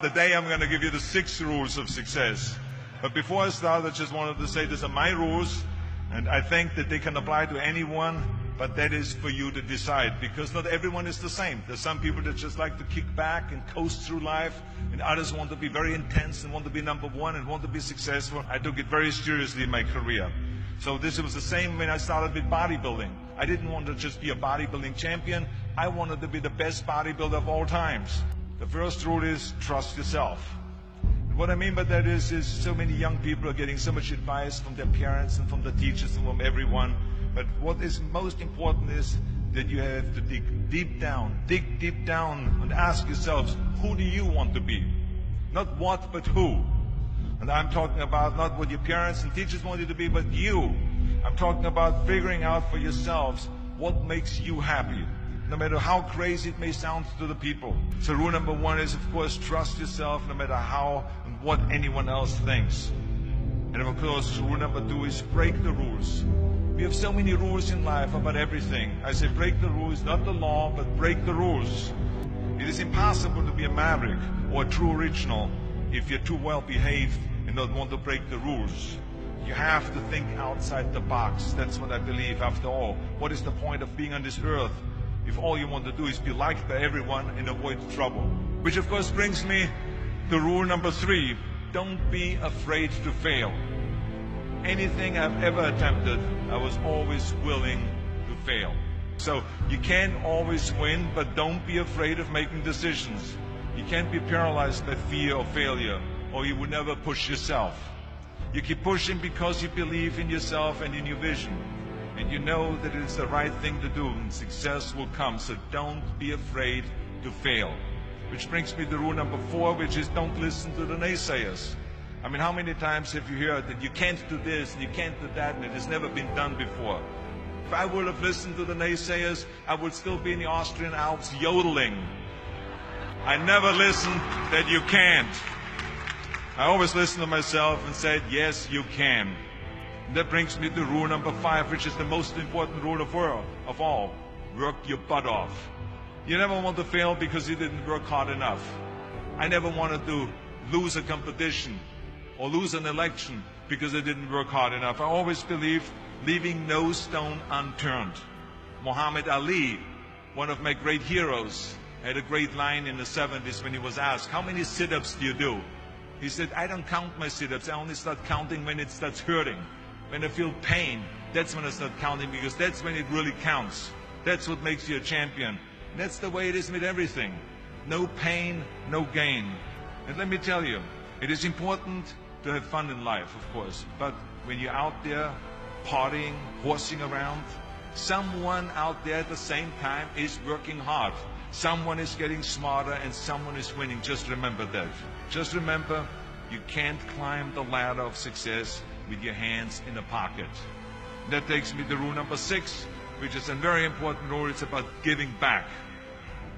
Today I'm going to give you the 6 rules of success. But before I start, I just wanted to say these are my rules, and I think that they can apply to anyone, but that is for you to decide, because not everyone is the same. There's some people that just like to kick back and coast through life, and others want to be very intense and want to be number one and want to be successful. I took it very seriously in my career. So this was the same when I started with bodybuilding. I didn't want to just be a bodybuilding champion. I wanted to be the best bodybuilder of all times. The first rule is trust yourself. And what I mean by that is so many young people are getting so much advice from their parents and from the teachers and from everyone. But what is most important is that you have to dig deep down and ask yourselves, who do you want to be? Not what, but who. And I'm talking about not what your parents and teachers want you to be, but you. I'm talking about figuring out for yourselves what makes you happy, no matter how crazy it may sound to the people. So rule number 1 is, of course, trust yourself no matter how and what anyone else thinks. And of course, rule number 2 is break the rules. We have so many rules in life about everything. I say break the rules, not the law, but break the rules. It is impossible to be a maverick or a true original if you're too well behaved and not want to break the rules. You have to think outside the box. That's what I believe. After all, what is the point of being on this earth if all you want to do is be liked by everyone and avoid trouble? Which of course brings me to rule number 3. Don't be afraid to fail. Anything I've ever attempted, I was always willing to fail. So you can't always win, but don't be afraid of making decisions. You can't be paralyzed by fear of failure, or you would never push yourself. You keep pushing because you believe in yourself and in your vision. And you know that it is the right thing to do, and success will come. So don't be afraid to fail. Which brings me to rule number 4, which is don't listen to the naysayers. I mean, how many times have you heard that you can't do this and you can't do that and it has never been done before? If I would have listened to the naysayers, I would still be in the Austrian Alps yodeling. I never listened that you can't. I always listened to myself and said, yes, you can. And that brings me to rule number 5, which is the most important rule of all. Work your butt off. You never want to fail because you didn't work hard enough. I never wanted to lose a competition or lose an election because I didn't work hard enough. I always believed leaving no stone unturned. Muhammad Ali, one of my great heroes, had a great line in the 70s when he was asked, how many sit-ups do you do? He said, I don't count my sit-ups. I only start counting when it starts hurting. When I feel pain, that's when I start counting, because that's when it really counts. That's what makes you a champion. And that's the way it is with everything. No pain, no gain. And let me tell you, it is important to have fun in life, of course. But when you're out there partying, horsing around, someone out there at the same time is working hard. Someone is getting smarter and someone is winning. Just remember that. Just remember, you can't climb the ladder of success with your hands in a pocket. That takes me to rule number 6, which is a very important rule. It's about giving back.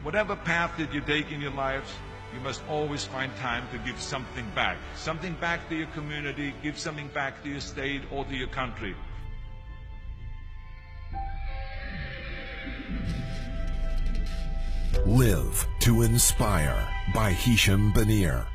Whatever path that you take in your lives, you must always find time to give something back. Something back to your community, give something back to your state or to your country. Live to Inspire by Hisham Banier.